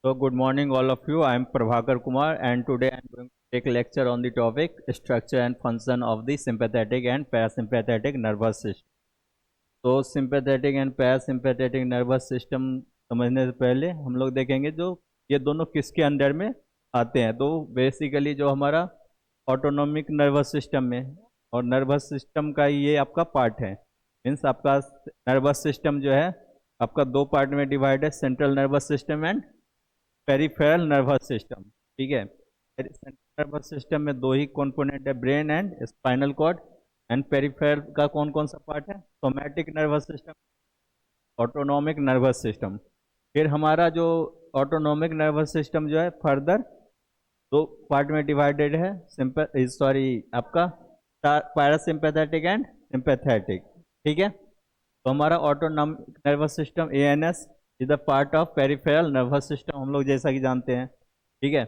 So good morning all of you. I am Prabhakar Kumar and today I am going to take a lecture on the topic structure and function of the sympathetic and parasympathetic nervous system. तो sympathetic and parasympathetic nervous system समझने से पहले हम लोग देखेंगे जो ये दोनों किसके अंदर में आते हैं। तो बेसिकली जो हमारा ऑटोनॉमिक नर्वस सिस्टम में और नर्वस सिस्टम का ये आपका पार्ट है। मीन्स आपका नर्वस सिस्टम जो है आपका दो पार्ट में डिवाइड है, central nervous system and peripheral nervous system. ठीक है, सेंट्रल नर्वस सिस्टम में दो ही कंपोनेंट है, brain and spinal cord. And peripheral का कौन कौन सा पार्ट है? Somatic nervous system, autonomic nervous system. फिर हमारा जो ऑटोनॉमिक नर्वस सिस्टम जो है फर्दर दो पार्ट में डिवाइडेड है, आपका पैरासिम्पैथेटिक एंड सिंपैथेटिक। ठीक है, तो हमारा autonomic nervous system ANS is the part of peripheral nervous system, हम लोग जैसा कि जानते हैं। ठीक है,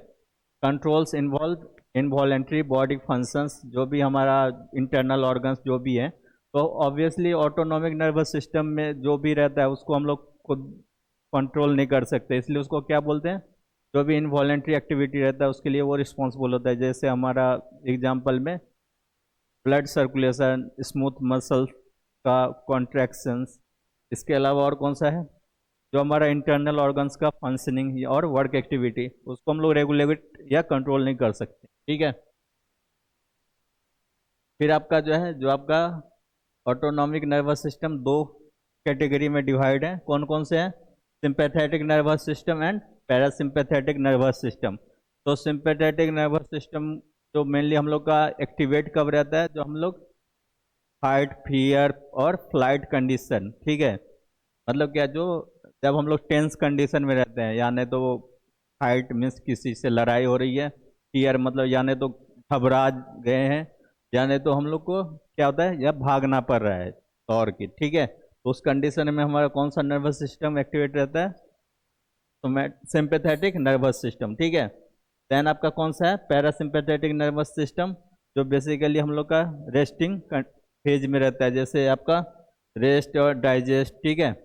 controls involve involuntary body functions, जो भी हमारा इंटरनल ऑर्गन्स जो भी है। तो ऑब्वियसली ऑटोनॉमिक नर्वस सिस्टम में जो भी रहता है उसको हम लोग खुद कंट्रोल नहीं कर सकते, इसलिए उसको क्या बोलते हैं? जो भी इनवॉलेंट्री एक्टिविटी रहता है उसके लिए वो रिस्पॉन्सिबल होता है। जैसे हमारा एग्जाम्पल में ब्लड सर्कुलेशन, स्मूथ मसल्स का कॉन्ट्रैक्शंस। इसके अलावा और कौन सा है? जो हमारा इंटरनल ऑर्गन्स का फंक्शनिंग और वर्क एक्टिविटी, उसको हम लोग रेगुलेट या कंट्रोल नहीं कर सकते। ठीक है, फिर आपका जो है जो आपका ऑटोनॉमिक नर्वस सिस्टम दो कैटेगरी में डिवाइड है। कौन कौन से हैं? Sympathetic nervous system and parasympathetic nervous system. तो सिंपैथेटिक नर्वस सिस्टम जो मेनली हम लोग का एक्टिवेट कब रहता है? जो हम लोग फाइट, फियर और फ्लाइट कंडीशन। ठीक है, मतलब क्या, जो जब हम लोग टेंस कंडीशन में रहते हैं, यानी तो फाइट मीन्स किसी से लड़ाई हो रही है, फियर मतलब यानी तो घबरा गए हैं, यानी तो हम लोग को क्या होता है, या भागना पड़ रहा है दौड़ की। ठीक है, तो उस कंडीशन में हमारा कौन सा नर्वस सिस्टम एक्टिवेट रहता है? तो मैं सिंपैथेटिक नर्वस सिस्टम। ठीक है, देन आपका कौन सा है? पैरासिम्पैथेटिक नर्वस सिस्टम, जो बेसिकली हम लोग का रेस्टिंग फेज में रहता है, जैसे आपका रेस्ट और डाइजेस्ट। ठीक है,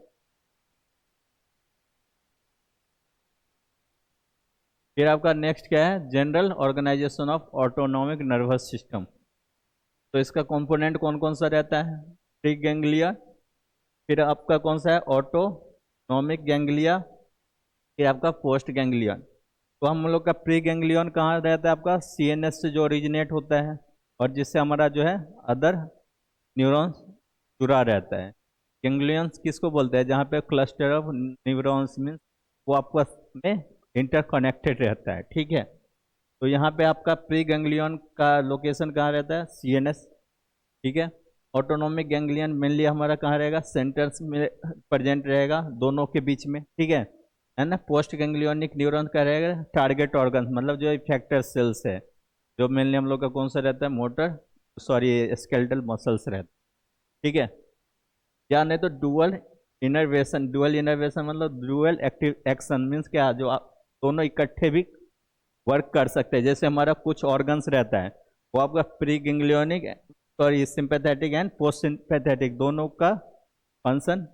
फिर आपका नेक्स्ट क्या है? General organisation of autonomic nervous system. तो इसका कंपोनेंट कौन कौन सा रहता है? प्री गैंग्लिया, फिर आपका कौन सा है? ऑटोनॉमिक गैंग्लिया, फिर आपका पोस्ट गैंग्लियन। तो हम लोग का प्री गैंग्लियन कहाँ रहता है? आपका सीएनएस से जो ओरिजिनेट होता है और जिससे हमारा जो है अदर न्यूरॉन्स जुड़ा रहता है। गैंग्लियंस किसको बोलते हैं? जहाँ पे क्लस्टर ऑफ न्यूरॉन्स मीन्स वो आपस में इंटरकनेक्टेड रहता है। ठीक है, तो यहाँ पे आपका प्री गैंग्लियन का लोकेशन कहाँ रहता है? सीएनएस। ठीक है, ऑटोनॉमिक गैंग्लियन मेनली हमारा कहाँ रहेगा? सेंटर्स में प्रेजेंट रहेगा, दोनों के बीच में। ठीक है ना। पोस्ट गैंग्लियोनिक न्यूरॉन का रहेगा टारगेट ऑर्गन, मतलब जो इफेक्टर सेल्स है, जो मेनली हम लोग का कौन सा रहता है? मोटर स्केलेटल मसल्स रहता है। ठीक है, या नहीं तो डुअल इनर्वेशन। डुअल इनर्वेशन मतलब डुअल एक्टिव एक्शन मीन्स क्या, जो आप दोनों इकट्ठे भी वर्क कर सकते हैं। जैसे हमारा कुछ ऑर्गन्स रहता है वो आपका pre ganglionic sympathetic and post sympathetic दोनों का फंक्शन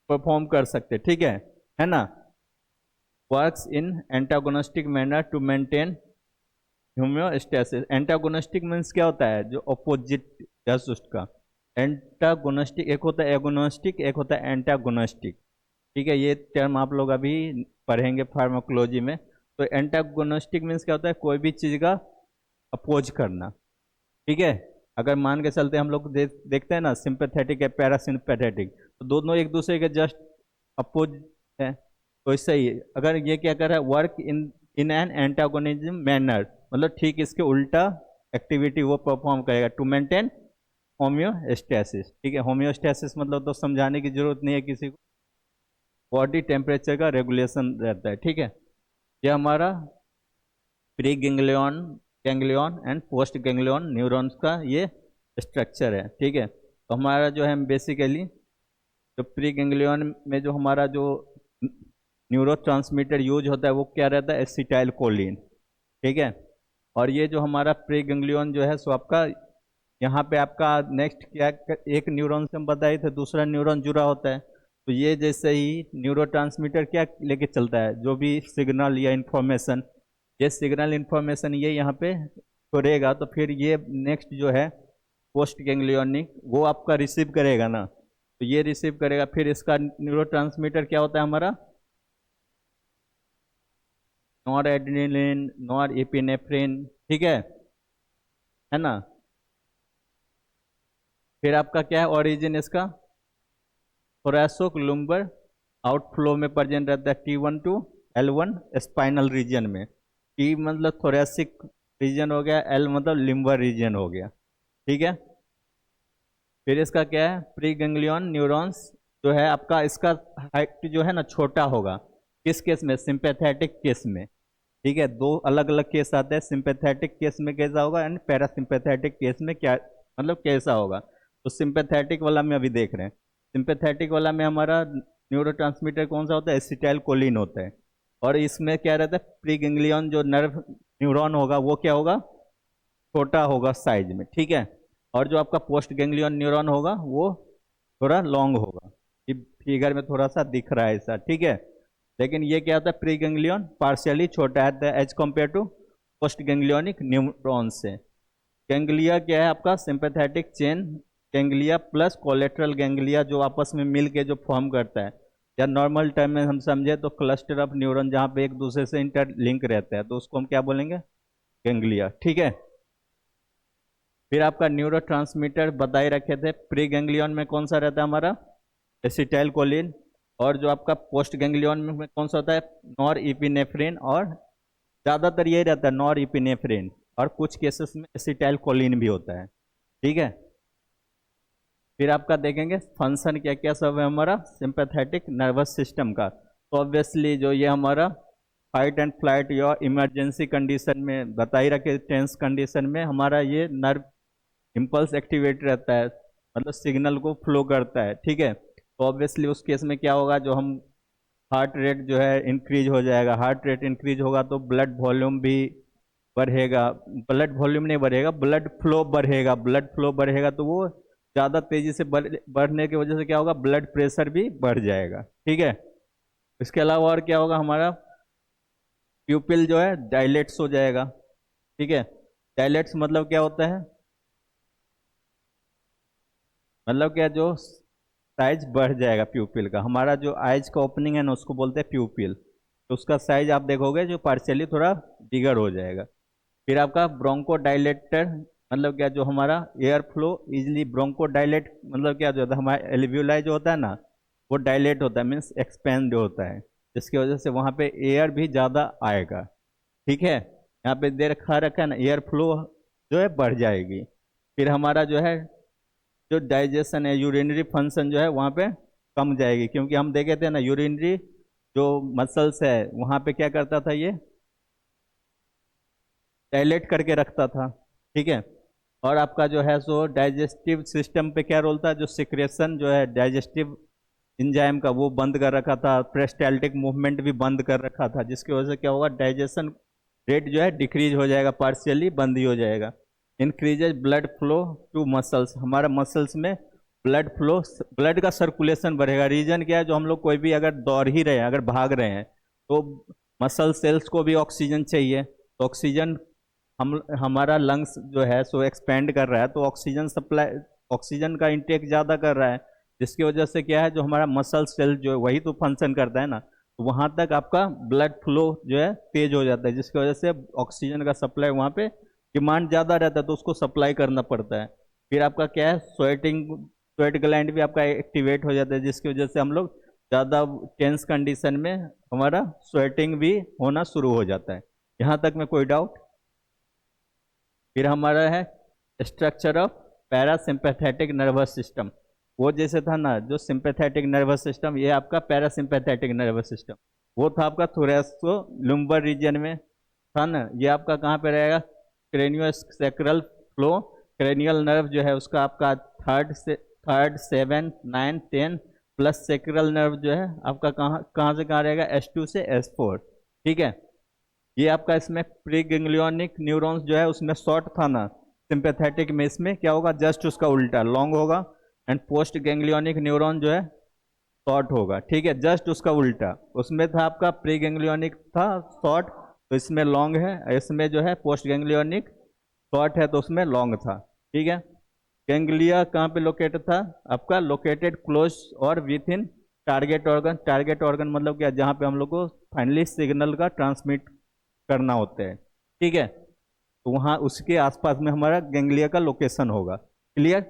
परफॉर्म कर सकते हैं। ठीक है ना। Works in antagonistic manner to maintain homeostasis. Antagonistic means क्या होता है? जो अपोजिट जस्ट उसका एंटागोनिस्टिक, एक होता है एगोनिस्टिक, एक होता है एंटागोनिस्टिक। ठीक है, ये टर्म आप लोग अभी पढ़ेंगे फार्माकोलॉजी में। तो एंटागोनिस्टिक मीन्स क्या होता है? कोई भी चीज़ का अपोज करना। ठीक है, अगर मान के चलते हम लोग देखते हैं ना, सिंपैथेटिक है, पैरासिम्पैथेटिक, तो दोनों एक दूसरे के जस्ट अपोज है। तो इससे ही अगर ये क्या कर रहा है? Work in in an antagonism manner, मतलब ठीक इसके उल्टा एक्टिविटी वो परफॉर्म करेगा टू मेंटेन होम्योस्टेसिस। ठीक है, होम्योस्टेसिस मतलब तो समझाने की जरूरत नहीं है किसी को, बॉडी टेम्परेचर का रेगुलेशन रहता है। ठीक है, ये हमारा pre ganglion ganglion and post ganglion neurons का ये स्ट्रक्चर है। ठीक है, तो हमारा जो है बेसिकली जो प्री गैंग्लियन में जो हमारा जो न्यूरोट्रांसमीटर यूज होता है वो क्या रहता है? Acetyl choline. ठीक है, और ये जो हमारा प्री गैंग्लियन जो है सो आपका यहाँ पे आपका नेक्स्ट क्या, एक न्यूरॉन से हम बताए थे दूसरा न्यूरॉन जुड़ा होता है, तो ये जैसे ही न्यूरोट्रांसमीटर क्या लेके चलता है, जो भी सिग्नल या इंफॉर्मेशन, ये सिग्नल इंफॉर्मेशन ये यहाँ पे छोड़ेगा, तो फिर ये नेक्स्ट जो है पोस्ट गैंग्लियोनिक वो आपका रिसीव करेगा ना, तो ये रिसीव करेगा। फिर इसका न्यूरोट्रांसमीटर क्या होता है हमारा, नॉर एड्रेनलिन, नॉर एपिनेफ्रिन, ठीक है ना। फिर आपका क्या है ओरिजिन इसका, थोरैसोलुम्बर आउटफ्लो में प्रेजेंट रहता है T1 to L1 spinal region में। T मतलब थोरैसिक रीजन हो गया, L मतलब लिम्बर रीजन हो गया, ठीक है। फिर इसका क्या है प्री गैंग्लियन न्यूरॉन्स जो है आपका, इसका हाइट जो है ना छोटा होगा, किस केस में, सिंपैथेटिक केस में, ठीक है। दो अलग अलग केस आते हैं, सिंपैथेटिक केस में कैसा होगा एंड पैरासिम्पैथेटिक केस में क्या मतलब कैसा होगा। तो सिंपैथेटिक वाला में अभी देख रहे हैं, सिंपैथेटिक वाला में हमारा न्यूरोट्रांसमीटर कौन सा होता है, एसिटाइलकोलिन होता है। और इसमें क्या रहता है, प्री गैंग्लियन जो नर्व न्यूरॉन होगा वो क्या होगा, छोटा होगा साइज में, ठीक है। और जो आपका पोस्ट गैंग्लियन न्यूरॉन होगा वो थोड़ा लॉन्ग होगा, फिगर में थोड़ा सा दिख रहा है ऐसा, ठीक है। लेकिन ये क्या होता है, प्री गैंग्लियन पार्शियली छोटा है as compare to post ganglionic neuron से। गैंग्लिया क्या है आपका, sympathetic chain ganglia plus collateral ganglia जो आपस में मिल के जो फॉर्म करता है, या नॉर्मल टर्म में हम समझे तो क्लस्टर ऑफ न्यूरॉन जहाँ पे एक दूसरे से इंटरलिंक रहता है, तो उसको हम क्या बोलेंगे, गैंग्लिया, ठीक है। फिर आपका न्यूरोट्रांसमीटर बताए रखे थे, प्री गैंग्लियन में कौन सा रहता है हमारा, एसिटाइलकोलिन। और जो आपका पोस्ट गैंग्लियन में कौन सा होता है, नॉर इपिनेफ्रिन, और ज़्यादातर यही रहता है नॉर इपिनेफ्रिन, और कुछ केसेस में एसिटाइलकोलिन भी होता है, ठीक है। फिर आपका देखेंगे फंक्शन क्या क्या सब है हमारा सिंपैथेटिक नर्वस सिस्टम का। तो ऑब्वियसली जो ये हमारा फाइट एंड फ्लाइट या इमरजेंसी कंडीशन में बताई रखे, टेंस कंडीशन में हमारा ये नर्व इम्पल्स एक्टिवेट रहता है, मतलब सिग्नल को फ्लो करता है, ठीक है। तो ऑब्वियसली उस केस में क्या होगा, जो हम हार्ट रेट जो है इंक्रीज हो जाएगा, हार्ट रेट इंक्रीज होगा तो ब्लड वॉल्यूम भी बढ़ेगा, ब्लड वॉल्यूम नहीं बढ़ेगा, ब्लड फ्लो बढ़ेगा, ब्लड फ्लो बढ़ेगा तो वो ज़्यादा तेजी से बढ़ने की वजह से क्या होगा, ब्लड प्रेशर भी बढ़ जाएगा, ठीक है। इसके अलावा और क्या होगा, हमारा प्यूपिल जो है डायलेट्स हो जाएगा, ठीक है। डायलेट्स मतलब क्या होता है, मतलब क्या, जो साइज बढ़ जाएगा प्यूपिल का, हमारा जो आइज का ओपनिंग है ना उसको बोलते हैं प्यूपिल, तो उसका साइज आप देखोगे जो पार्शियली थोड़ा बिगर हो जाएगा। फिर आपका ब्रोंको डायलेटर मतलब क्या, जो हमारा air flow easily, bronchodilate मतलब क्या, जो होता है हमारा एल्वियोलाई जो होता है ना वो डायलेट होता है, मीन्स एक्सपेंड होता है, जिसकी वजह से वहाँ पे एयर भी ज़्यादा आएगा, ठीक है। यहाँ पे दे रखा है ना, एयर फ्लो जो है बढ़ जाएगी। फिर हमारा जो है जो डाइजेशन है, यूरिनरी फंक्शन जो है वहाँ पे कम जाएगी, क्योंकि हम देखे थे ना यूरिनरी जो मसल्स है वहाँ पे क्या करता था, ये डायलेट करके रखता था, ठीक है। और आपका जो है सो डाइजेस्टिव सिस्टम पे क्या रोल था, जो सिक्रेशन जो है डाइजेस्टिव इंजाइम का वो बंद कर रखा था, पेरिस्टाल्टिक मूवमेंट भी बंद कर रखा था, जिसकी वजह से क्या होगा, डाइजेशन रेट जो है डिक्रीज हो जाएगा, पार्शियली बंद ही हो जाएगा। Increases blood flow to muscles, हमारा मसल्स में ब्लड फ्लो, ब्लड का सर्कुलेशन बढ़ेगा। रीजन क्या है, जो हम लोग कोई भी अगर दौड़ ही रहे हैं, अगर भाग रहे हैं तो मसल सेल्स को भी ऑक्सीजन चाहिए, तो ऑक्सीजन हमारा लंग्स जो है सो एक्सपेंड कर रहा है, तो ऑक्सीजन सप्लाई, ऑक्सीजन का इंटेक ज़्यादा कर रहा है, जिसकी वजह से क्या है, जो हमारा मसल सेल जो है वही तो फंक्शन करता है ना, तो वहाँ तक आपका ब्लड फ्लो जो है तेज हो जाता है, जिसकी वजह से ऑक्सीजन का सप्लाई वहाँ पे डिमांड ज़्यादा रहता है, तो उसको सप्लाई करना पड़ता है। फिर आपका क्या है, स्वेट ग्लैंड भी आपका एक्टिवेट हो जाता है, जिसकी वजह से हम लोग ज़्यादा टेंस कंडीशन में हमारा स्वेटिंग भी होना शुरू हो जाता है। यहाँ तक में कोई डाउट। फिर हमारा है structure of parasympathetic nervous system, वो जैसे था ना जो सिंपैथेटिक नर्वस सिस्टम, ये आपका पैरासिम्पैथेटिक नर्वस सिस्टम, वो था आपका थोरैसोलुम्बर रीजन में था ना, ये आपका कहाँ पे रहेगा, क्रेनियोसैक्रल फ्लो, क्रेनियल नर्व जो है उसका आपका थर्ड 7 9 10 प्लस सेक्रल नर्व जो है आपका कहाँ कहाँ से कहाँ रहेगा, S2 से S4, ठीक है। ये आपका इसमें प्री गैंग्लियोनिक न्यूरॉन्स जो है उसमें शॉर्ट था ना, सिंपैथेटिक में इसमें क्या होगा, जस्ट उसका उल्टा लॉन्ग होगा। एंड पोस्ट गैंग्लियोनिक न्यूरॉन जो है शॉर्ट होगा, ठीक है, जस्ट उसका उल्टा। उसमें था आपका प्री गैंग्लियोनिक था शॉर्ट, तो इसमें लॉन्ग है, इसमें जो है पोस्ट गैंग्लियोनिक शॉर्ट है तो उसमें लॉन्ग था, ठीक है। गैंग्लिया कहाँ पे लोकेटेड था आपका, लोकेटेड क्लोज और with in target organ. Target organ मतलब क्या, जहाँ पे हम लोग को फाइनली सिग्नल का ट्रांसमिट करना होता है, ठीक है। तो वहाँ उसके आसपास में हमारा गैंग्लिया का लोकेशन होगा, क्लियर।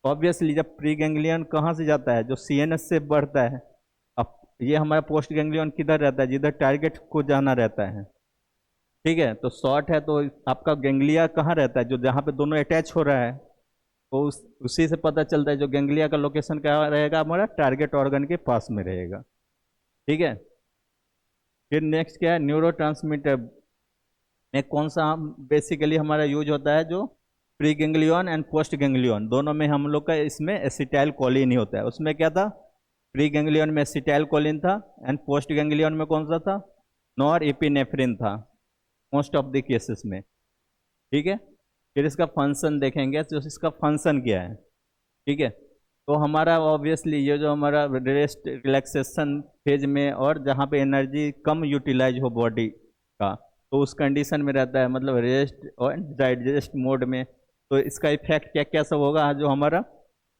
ऑब्वियसली जब प्री गैंग्लियन कहाँ से जाता है, जो सीएनएस से बढ़ता है। अब ये हमारा पोस्ट गैंग्लियन किधर रहता है, जिधर टारगेट को जाना रहता है, ठीक है। तो शॉर्ट है तो आपका गैंग्लिया कहाँ रहता है, जो जहाँ पे दोनों अटैच हो रहा है, तो उसी से पता चलता है जो गैंग्लिया का लोकेशन क्या रहेगा, हमारा टारगेट ऑर्गन के पास में रहेगा, ठीक है। फिर नेक्स्ट क्या है, न्यूरो में कौन सा बेसिकली हमारा यूज होता है, जो pre ganglion and post ganglion दोनों में हम लोग का इसमें एसिटाइल कोलिन ही होता है। उसमें क्या था, प्री गैंग्लियन में एसिटाइल कोलिन था, एंड पोस्ट गैंग्लियन में कौन सा था, नॉर एपिनेफ्रिन था, मोस्ट ऑफ द केसेस में, ठीक है। फिर इसका फंक्शन देखेंगे, तो इसका फंक्शन क्या है, ठीक है। तो हमारा ऑब्वियसली ये जो हमारा रेस्ट रिलैक्सेशन फेज में और जहाँ पे एनर्जी कम यूटिलाइज हो बॉडी का, तो उस कंडीशन में रहता है, मतलब रेस्ट और डाइजेस्ट मोड में। तो इसका इफेक्ट क्या क्या सब होगा, जो हमारा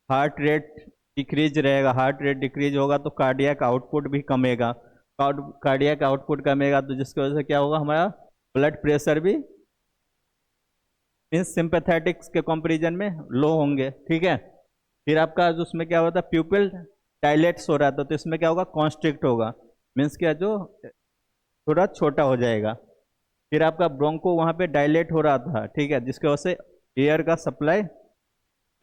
हार्ट रेट डिक्रीज रहेगा, हार्ट रेट डिक्रीज होगा तो कार्डियक आउटपुट भी कमेगा, कार्डियक आउटपुट कमेगा तो जिसकी वजह से क्या होगा, हमारा ब्लड प्रेशर भी मीन्स सिंपैथेटिक्स के कंपैरिजन में लो होंगे, ठीक है। फिर आपका जो उसमें क्या होता है, प्यूपिल डायलेट्स हो रहा था तो इसमें क्या होगा, कॉन्स्ट्रिक्ट होगा, मीन्स क्या, जो थोड़ा छोटा हो जाएगा। फिर आपका ब्रोंको वहाँ पे डायलेट हो रहा था, ठीक है, जिसकी वजह से एयर का सप्लाई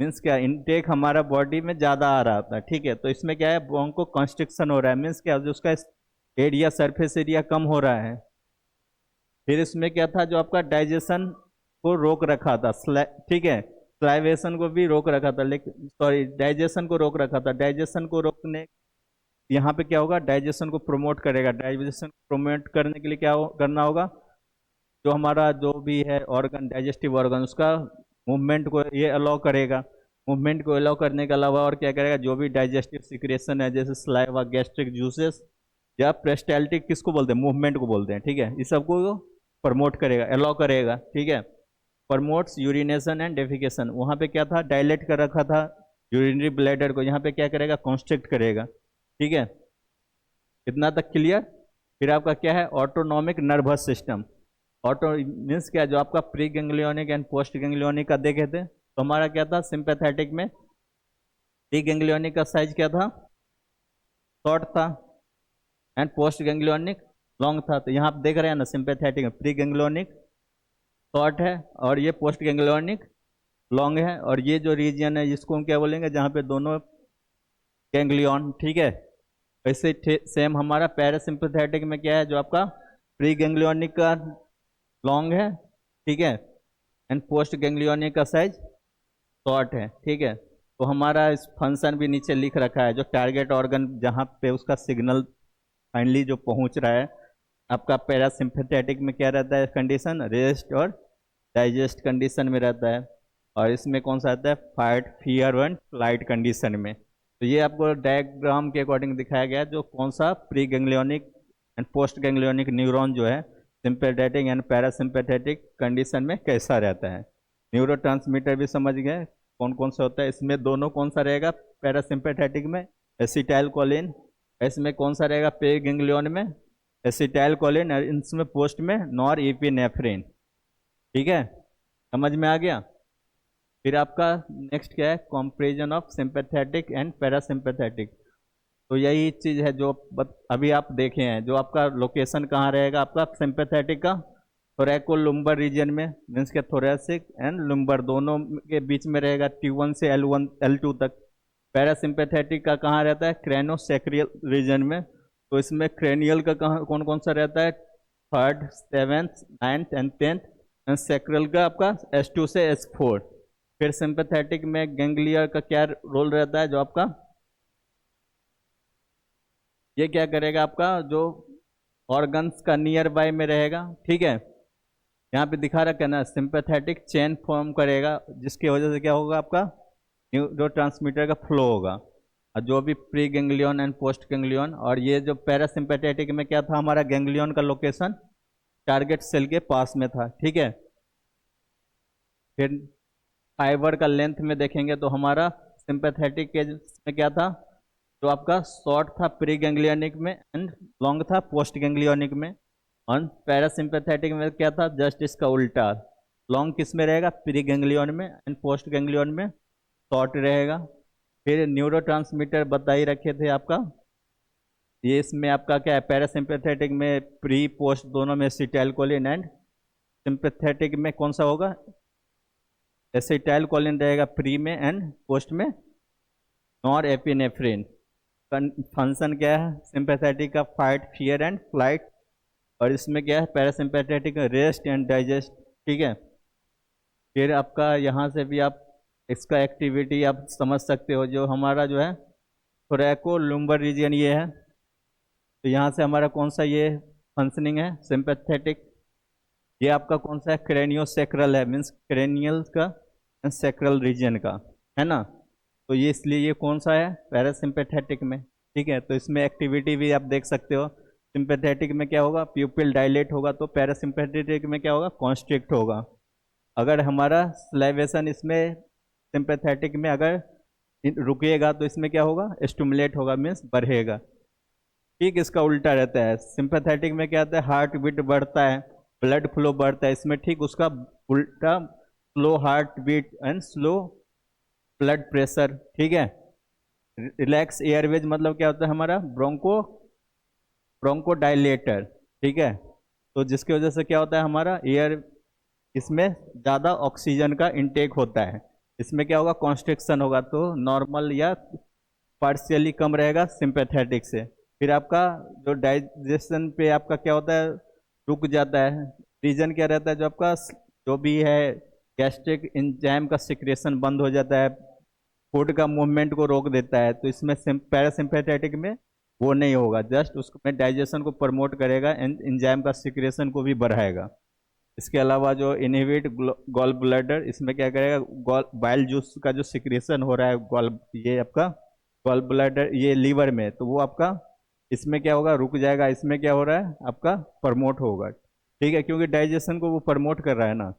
मीन्स क्या, इनटेक हमारा बॉडी में ज़्यादा आ रहा था, ठीक है। तो इसमें क्या है, ब्रोंको कॉन्स्ट्रिक्शन हो रहा है, मीन्स क्या, जो उसका एरिया सरफेस एरिया कम हो रहा है। फिर इसमें क्या था, जो आपका डाइजेशन को रोक रखा था, ठीक है, स्लाइवेशन को भी रोक रखा था, लेकिन सॉरी डाइजेशन को रोक रखा था। डाइजेशन को रोकने, यहाँ पे क्या होगा, डाइजेशन को प्रमोट करेगा। डाइजेशन को प्रमोट करने के लिए क्या करना होगा, जो हमारा जो भी है ऑर्गन, डाइजेस्टिव ऑर्गन, उसका मूवमेंट को ये अलाउ करेगा। मूवमेंट को अलाउ करने के अलावा और क्या करेगा, जो भी डाइजेस्टिव सिक्रेशन है, जैसे स्लाइवा, गैस्ट्रिक जूसेस या पेरिस्टाल्टिक, किसको बोलते हैं, मूवमेंट को बोलते हैं, ठीक है, इस सबको प्रमोट करेगा, अलाउ करेगा, ठीक है। प्रमोट्स यूरिनेशन एंड डेफिकेशन, वहाँ पे क्या था, डायलेट कर रखा था यूरिनरी ब्लैडर को, यहाँ पे क्या करेगा, कॉन्स्ट्रिक्ट करेगा, ठीक है। इतना तक क्लियर। फिर आपका क्या है, autonomic nervous system. Auto means क्या, जो आपका pre ganglionic and post ganglionic का देखे थे, तो हमारा क्या था, सिंपैथेटिक में प्री गैंग्लियोनिक का साइज क्या था, शॉर्ट था, एंड पोस्ट गैंग्लियोनिक लॉन्ग था। तो यहाँ आप देख रहे हैं ना, सिंपैथेटिक में प्री गैंग्लियोनिक शॉर्ट है और ये पोस्ट गैंग्लियोनिक लॉन्ग है, और ये जो रीजन है इसको हम क्या बोलेंगे, जहाँ पे दोनों गैंग्लियन, ठीक है। वैसे सेम हमारा पैरासिम्पैथेटिक में क्या है, जो आपका प्री गैंग्लियोनिक का लॉन्ग है, ठीक है, एंड पोस्ट गैंग्लियोनिक का साइज शॉर्ट है, ठीक है। तो हमारा इस फंक्शन भी नीचे लिख रखा है, जो टारगेट ऑर्गन जहाँ पे उसका सिग्नल फाइनली जो पहुँच रहा है, आपका पैरासिम्पैथेटिक में क्या रहता है, कंडीशन रेस्ट और डाइजेस्ट कंडीशन में रहता है, और इसमें कौन सा आता है, fight, fear and flight condition में। तो ये आपको डायग्राम के अकॉर्डिंग दिखाया गया है, जो कौन सा pre ganglionic and post ganglionic neuron जो है सिंपैथेटिक एंड पैरासिम्पैथेटिक कंडीशन में कैसा रहता है। न्यूरोट्रांसमीटर भी समझ गए कौन कौन सा होता है, इसमें दोनों कौन सा रहेगा, पैरासिम्पैथेटिक में एसिटाइल कोलिन, इसमें कौन सा रहेगा, प्री गैंग्लियन में एसिटाइल कोलिन, और इसमें पोस्ट में नॉर एपिनेफ्रिन, ठीक है, समझ में आ गया। फिर आपका नेक्स्ट क्या है, comparison of sympathetic and parasympathetic. तो यही चीज़ है जो अभी आप देखे हैं, जो आपका लोकेशन कहाँ रहेगा, आपका सिंपैथेटिक का थोरैको लुम्बर रीजन में, मीन्स के थोरेसिक एंड लुम्बर दोनों के बीच में रहेगा, T1 से L1 L2 तक। पैरासिम्पैथेटिक का कहाँ रहता है, क्रेनोसैक्रियल रीजन में। तो इसमें क्रेनियल का कहाँ कौन कौन सा रहता है, 3rd 7th 9th and 10th, and sacral का आपका S2 से S4। फिर सिंपैथेटिक में गैंग्लिया का क्या रोल रहता है, जो आपका ये क्या करेगा, आपका जो ऑर्गन्स का नियर बाय में रहेगा, ठीक है। यहाँ पे दिखा रखा है ना, सिंपैथेटिक चेन फॉर्म करेगा, जिसकी वजह से क्या होगा, आपका न्यूरोट्रांसमीटर का फ्लो होगा। और जो भी pre ganglion and post ganglion, और ये जो पैरासिम्पेथेटिक में क्या था, हमारा गैंग्लियन का लोकेशन टारगेट सेल के पास में था, ठीक है। फिर फाइबर का लेंथ में देखेंगे तो हमारा सिंपैथेटिक के में क्या था, जो आपका शॉर्ट था प्री गैंग्लियनिक में एंड लॉन्ग था पोस्ट गैंग्लियनिक में। और पैरासिम्पैथेटिक में क्या था, जस्ट इसका उल्टा, लॉन्ग किस में रहेगा, प्री गैंग्लियन में, एंड पोस्ट गैंग्लियन में शॉर्ट रहेगा। फिर न्यूरोट्रांसमीटर बता ही रखे थे आपका, ये इसमें आपका क्या है, पैरासिम्पैथेटिक में प्री पोस्ट दोनों में एसिटाइलकोलिन, एंड सिंपैथेटिक में कौन सा होगा, एसिटाइलकोलिन रहेगा प्री में, एंड पोस्ट में नॉर एपिनेफ्रिन। फंक्शन क्या है सिंपैथेटिक का, फाइट फियर एंड फ्लाइट, और इसमें क्या है पैरासिम्पैथेटिक रेस्ट एंड डाइजेस्ट, ठीक है। फिर आपका यहाँ से भी आप इसका एक्टिविटी आप समझ सकते हो, जो हमारा जो है थोरैको लुम्बर रीजन ये है, तो यहाँ से हमारा कौन सा ये फंक्शनिंग है सिंपैथेटिक, ये आपका कौन सा है, क्रेनियोसेक्रल है, मीन्स क्रेनियल का सेक्रल रीजन का, है ना। तो ये इसलिए ये कौन सा है, पैरासिम्पैथेटिक में, ठीक है। तो इसमें एक्टिविटी भी आप देख सकते हो, सिंपैथेटिक में क्या होगा, प्यूपिल डायलेट होगा, तो पैरासिम्पैथेटिक में क्या होगा, कॉन्स्ट्रिक्ट होगा। अगर हमारा स्लाइवेशन इसमें सिंपैथेटिक में अगर रुकेगा तो इसमें क्या होगा, स्टिमुलेट होगा, मीन्स बढ़ेगा। ठीक इसका उल्टा रहता है, सिंपैथेटिक में क्या होता है, हार्ट बीट बढ़ता है, ब्लड फ्लो बढ़ता है, इसमें ठीक उसका उल्टा, slow heart beat and slow blood pressure, ठीक है। रिलैक्स एयरवेज मतलब क्या होता है हमारा, ब्रोंको डायलेटर, ठीक है। तो जिसकी वजह से क्या होता है हमारा एयर, इसमें ज़्यादा ऑक्सीजन का इनटेक होता है, इसमें क्या होगा, कॉन्स्ट्रिक्शन होगा, तो नॉर्मल या पार्शियली कम रहेगा सिंपैथेटिक से। फिर आपका जो डाइजेशन पे आपका क्या होता है, रुक जाता है, रीजन क्या रहता है, जो आपका जो भी है गैस्ट्रिक एंजाइम का सिक्रेशन बंद हो जाता है, फूड का मूवमेंट को रोक देता है, तो इसमें पैरासिम्पैथेटिक में वो नहीं होगा, जस्ट उसमें डाइजेशन को प्रमोट करेगा एंड एंजाइम का सिक्रेशन को भी बढ़ाएगा। इसके अलावा जो इनहिबिट गॉल ब्लैडर, इसमें क्या करेगा, गॉल बाइल जूस का जो सिक्रेशन हो रहा है गॉल, ये आपका गॉल ब्लैडर ये लीवर में, तो वो आपका इसमें क्या होगा, रुक जाएगा, इसमें क्या हो रहा है आपका प्रमोट होगा, ठीक है, क्योंकि डाइजेशन को वो प्रमोट कर रहा है ना।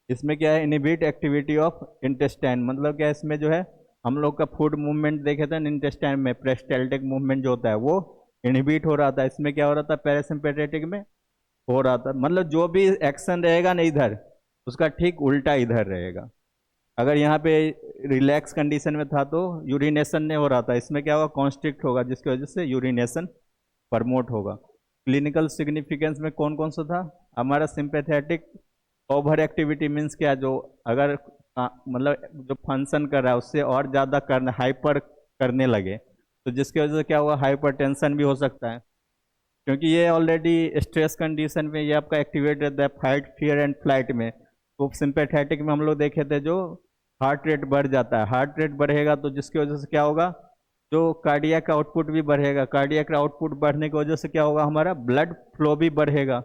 इसमें क्या है, इनहिबिट एक्टिविटी ऑफ इंटेस्टाइन, मतलब क्या है, इसमें जो है हम लोग का फूड मूवमेंट देखे थे इंटेस्टाइन में, पेरिस्टाल्टिक मूवमेंट जो होता है वो इनहिबिट हो रहा था, इसमें क्या हो रहा था, पैरासिम्पैथेटिक में हो रहा था, मतलब जो भी एक्शन रहेगा ना इधर, उसका ठीक उल्टा इधर रहेगा। अगर यहाँ पे रिलैक्स कंडीशन में था तो यूरिनेशन नहीं हो रहा था, इसमें क्या होगा, कॉन्स्ट्रिक्ट होगा, जिसकी वजह से यूरिनेशन प्रमोट होगा। क्लिनिकल सिग्निफिकेंस में कौन कौन सा था हमारा, सिंपैथेटिक ओवर एक्टिविटी मीन्स क्या, जो अगर मतलब जो फंक्शन कर रहा है उससे और ज़्यादा करने, हाइपर करने लगे, तो जिसकी वजह से क्या होगा, हाइपरटेंशन भी हो सकता है, क्योंकि ये ऑलरेडी स्ट्रेस कंडीशन में ये आपका एक्टिवेट रहता है, फाइट फियर एंड फ्लाइट में। तो सिंपैथेटिक में हम लोग देखे थे जो हार्ट रेट बढ़ जाता है, हार्ट रेट बढ़ेगा तो जिसकी वजह से क्या होगा, जो कार्डियक आउटपुट भी बढ़ेगा, कार्डियक आउटपुट बढ़ने की वजह से क्या होगा, हमारा ब्लड फ्लो भी बढ़ेगा,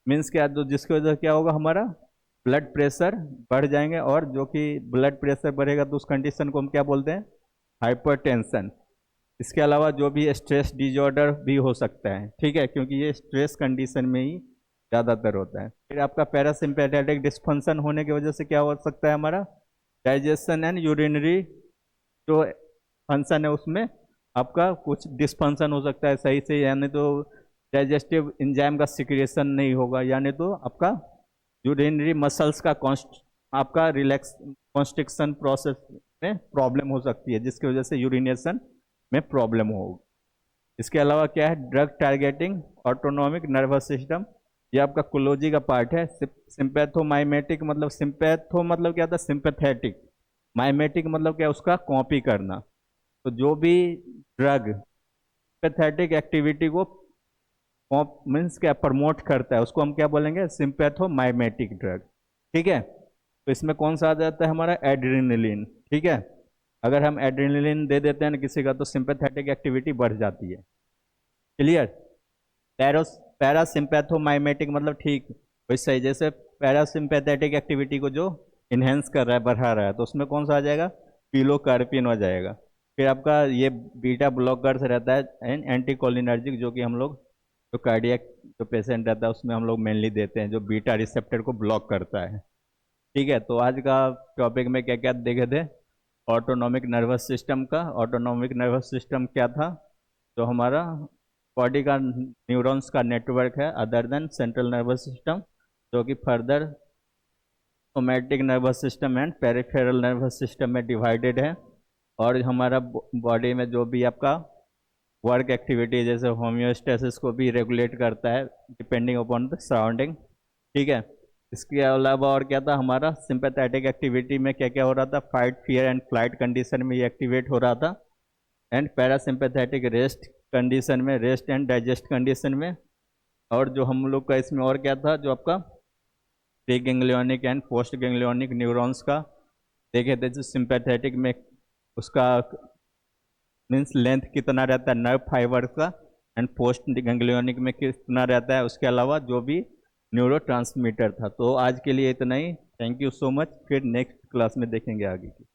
मीन्स क्या, तो जिसकी वजह से क्या होगा, हमारा ब्लड प्रेशर बढ़ जाएंगे, और जो कि ब्लड प्रेशर बढ़ेगा तो उस कंडीशन को हम क्या बोलते हैं, हाइपरटेंशन। इसके अलावा जो भी स्ट्रेस डिजॉर्डर भी हो सकता है, ठीक है, क्योंकि ये स्ट्रेस कंडीशन में ही ज़्यादातर होता है। फिर आपका पैरासिम्पैथेटिक डिस्फंक्शन होने की वजह से क्या हो सकता है, हमारा डाइजेशन एंड यूरिनरी जो फंक्शन है उसमें आपका कुछ डिस्फंक्शन हो सकता है सही से, यानी तो डाइजेस्टिव एंजाइम का सिक्रेशन नहीं होगा, यानी तो आपका यूरिनरी मसल्स का आपका रिलैक्स कॉन्स्ट्रिक्शन प्रोसेस में प्रॉब्लम हो सकती है, जिसकी वजह से यूरिनेशन में प्रॉब्लम होगी। इसके अलावा क्या है, drug targeting autonomic nervous system, ये आपका कोलॉजी का पार्ट है। सिंपैथोमाइमेटिक मतलब, सिंपैथो मतलब क्या था, सिंपैथेटिक, माइमेटिक मतलब क्या, उसका कॉपी करना। तो जो भी ड्रग सिंपैथेटिक एक्टिविटी को मीन्स क्या प्रमोट करता है, उसको हम क्या बोलेंगे, सिंपैथोमाइमेटिक ड्रग, ठीक है। तो इसमें कौन सा आ जाता है हमारा, एड्रेनलिन, ठीक है। अगर हम एड्रेनलिन दे देते हैं ना किसी का, तो सिंपैथेटिक एक्टिविटी बढ़ जाती है, क्लियर। पैरासिम्पैथोमाइमेटिक मतलब ठीक वैसे ही, जैसे पैरासिम्पैथेटिक एक्टिविटी को जो इन्हेंस कर रहा है, बढ़ा रहा है, तो उसमें कौन सा आ जाएगा, पिलोकार्पिन हो जाएगा। फिर आपका ये बीटा ब्लॉकर्स रहता है एंड एंटीकोलिनर्जिक, जो कि हम लोग जो कार्डियक जो पेशेंट रहता है उसमें हम लोग मेनली देते हैं, जो बीटा रिसेप्टर को ब्लॉक करता है। ठीक है, तो आज का टॉपिक में क्या क्या देखे थे, ऑटोनॉमिक नर्वस सिस्टम का। ऑटोनॉमिक नर्वस सिस्टम क्या था, जो हमारा बॉडी का न्यूरॉन्स का नेटवर्क है other than central nervous system, जो कि further somatic nervous system and peripheral nervous system में डिवाइडेड है। और हमारा बॉडी में जो भी आपका वर्क एक्टिविटी जैसे होम्योस्टेसिस को भी रेगुलेट करता है डिपेंडिंग अपॉन द सराउंडिंग। ठीक है, इसके अलावा और क्या था, हमारा सिंपैथेटिक एक्टिविटी में क्या क्या हो रहा था, fight fear and flight condition में ये एक्टिवेट हो रहा था, एंड पैरासिम्पैथेटिक रेस्ट कंडीशन में, रेस्ट एंड डाइजेस्ट कंडीशन में। और जो हम लोग का इसमें और क्या था, जो आपका pre ganglionic and post ganglionic neurons का देखे थे, जो सिंपैथेटिक में उसका मीन्स लेंथ कितना रहता है नर्व फाइबर का, एंड पोस्ट गैंग्लियोनिक में कितना रहता है, उसके अलावा जो भी न्यूरो ट्रांसमीटर था। तो आज के लिए इतना ही, थैंक यू सो मच, फिर नेक्स्ट क्लास में देखेंगे आगे की।